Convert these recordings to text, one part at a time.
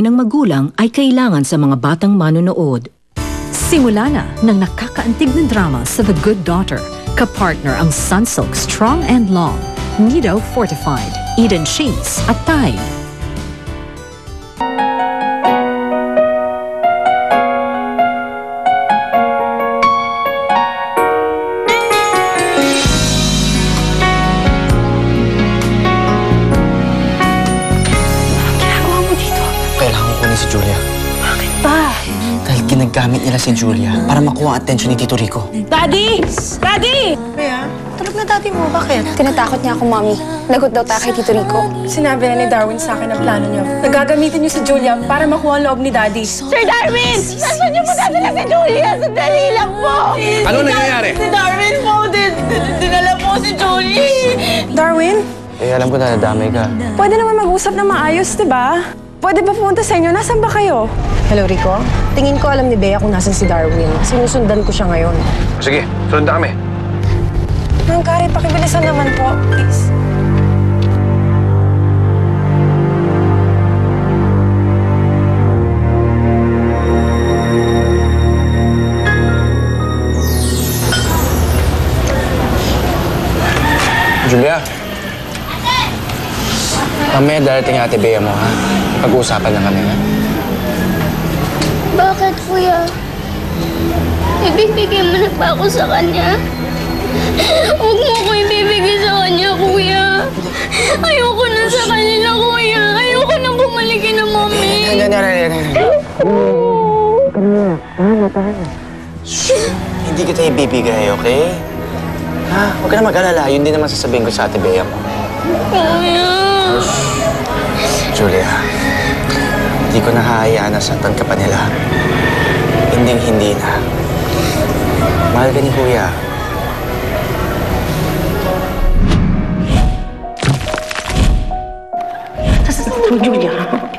ng magulang ay kailangan sa mga batang manonood. Simula na ng nakakaantig na drama sa The Good Daughter. Kapartner ang Sunsilk Strong and Long, Nido Fortified, Eden Cheese at Tide. Si Julia. Bakit ba? Dahil ginagamit nila si Julia para makuha ang atensyon ni Tito Rico. Daddy! Daddy! Kuya, tulog na daddy mo. Bakit? Tinatakot niya ako, Mami. Lagot daw tayo kay Tito Rico. Sinabi na ni Darwin sa akin ang plano niyo. Nagagamitin niyo si Julia para makuha ang loob ni Daddy. Sir Darwin! Nasaan niyo magdadala si Julia? Sandali lang po! Ano nangyayari? Si Darwin po! Dinala po si Julie! Darwin? Eh, alam ko na nadamay ka. Pwede naman mag-usap na maayos, di ba? Pwede ba pumunta sa inyo? Nasaan ba kayo? Hello, Rico. Tingin ko alam ni Bea kung nasan si Darwin. Sinusundan ko siya ngayon. Sige, sundan kami. Ma'am Kari, pakibilisan naman po. Please. Julia. Mamaya darating ate Bea mo, ha? Pag-uusapan lang kami, ha? Bakit, Kuya? Ibibigay mo na ba ako sa kanya? Huwag mo ko ibibigay sa kanya, Kuya. Ayoko na sa kanila, Kuya. Ayoko na bumalik na, Mami. Hindi kita ibibigay, okay? Ha? Huwag ka na mag-alala. Yun din naman sasabihin ko sa ate Bea mo. Kuya. Julia, hindi ko nahahayaan na saktan ka pa nila. Hinding-hindi na. Mahal ka ni Kuya. Julia,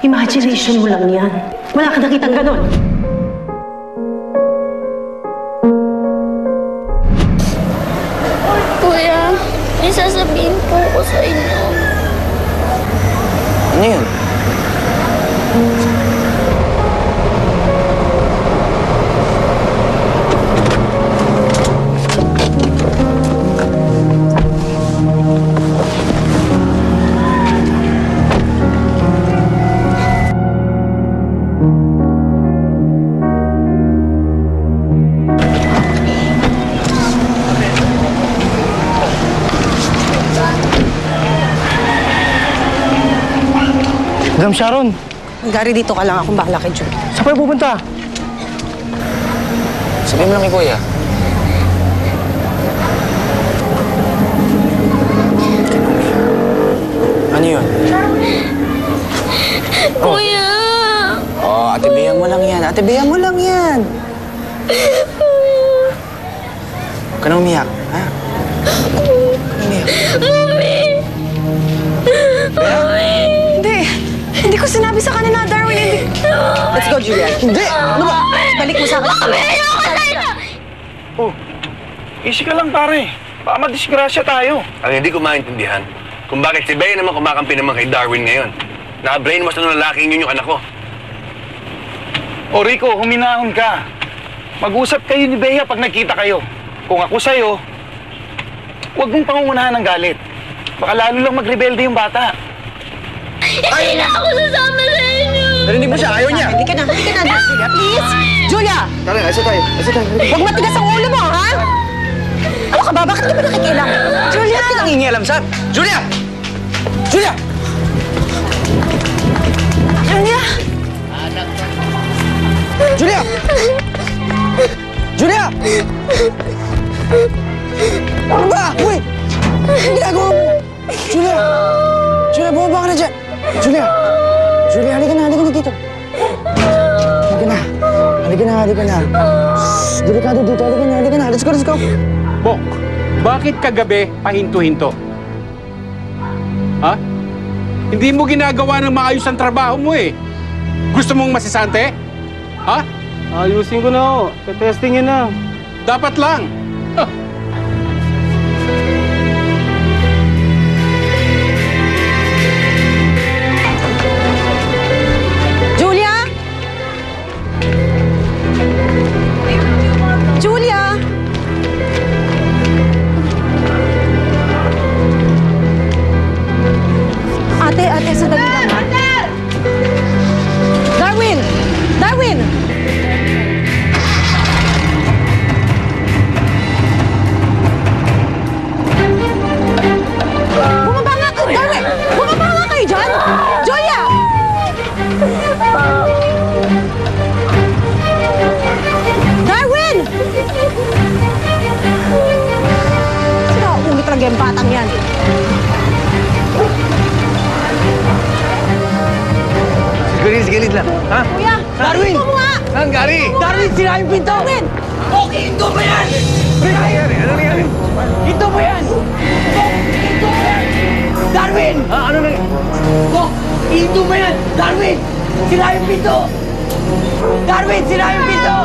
imagination mo lang yan. Wala ka nakitang ganon. Kuya, may sasabihin po ko sa inyo. Ano yun? Madam Sharon, Gary, dito ka lang. Akong bahala kay Julie. saan kayo pupunta? Sabihin mo lang kay Kuya. Ano yun? Kuya! Oh, ate Bea mo lang yan. Ate Bea mo lang yan. Huwag ka na umiyak, ha? Huwag ka na umiyak. Mami! Mami! Hindi ko sinabi sa kanila, Darwin. Hindi. Let's go, Julia. Hindi! Ano ba? Balik mo sa akin. Oh, easy ka lang, pare. Baka madisgrasya tayo. Ang hindi ko maintindihan, kung bakit si Bea naman kumakampi naman kay Darwin ngayon. Naka-brainwash na ng lalaking yun yung anak ko. O Rico, huminahon ka. Mag-usap kayo ni Bea pag nagkita kayo. Kung ako sa'yo, huwag mong pangungunahan ng galit. Baka lalo lang magrebelde yung bata. Hindi na ako sasama sa inyo! Narinig mo siya, ayaw niya. Hindi ka na, Julia. Please! Julia! Tara, asa tayo. Huwag matigas ang ulo mo, ha? Ano ka ba? Bakit di ba nakikilang? Julia! Ba't ka nangingialam, Sam? Julia! Julia! Julia! Julia! Julia! Ano ba? Uy! Anong ginagawa mo? Julia! Julia, bumaba ka na dyan! Julia! Julia, halika na dito. Halika na. Shhh, delikado dito. Halika na. Let's go. Bok, bakit kagabi pahinto-hinto? Ha? Hindi mo ginagawa ng maayos ang trabaho mo eh. Gusto mong masisante? Ha? Ayusin ko na ho. Testingin na. Dapat lang. Gilid lang. Ha? Kuya! Darwin! Ito mo nga! Saan, Gary? Darwin, sira yung pinto! Darwin! Okay, ito ba yan? Ano nangyari? Ano nangyari? Ito ba yan? Ito ba yan? Darwin! Ano nangyari? Oh, ito ba yan? Darwin! Sira yung pinto! Darwin, sira yung pinto!